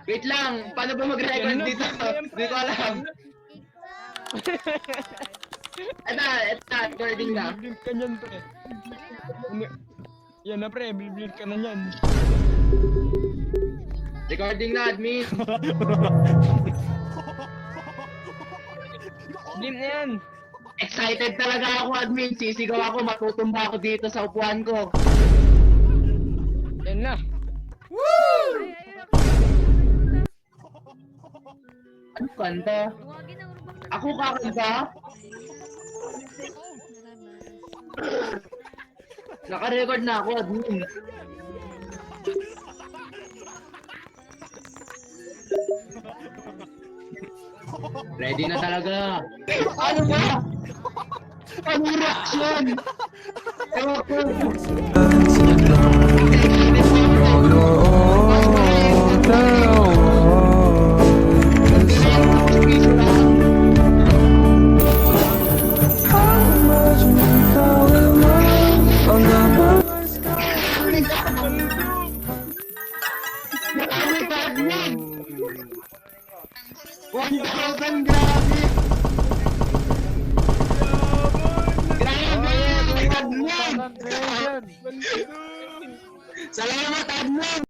Wait lang, paano ba mag-record dito? Hindi ko alam. Ito, recording na. Blink ka niyan, pre. Yan na, pre. Blink ka na niyan. Recording na, admin. Blink na yan. Excited talaga ako, admin. Sisigaw ako, matutumba ako dito sa upuan ko. Yan na. Ano kanta? Ako kakanta? Naka-record na ako, admin. Ready na talaga. Ano ba? Ano reaction? Ewan ko. Salamat, admin!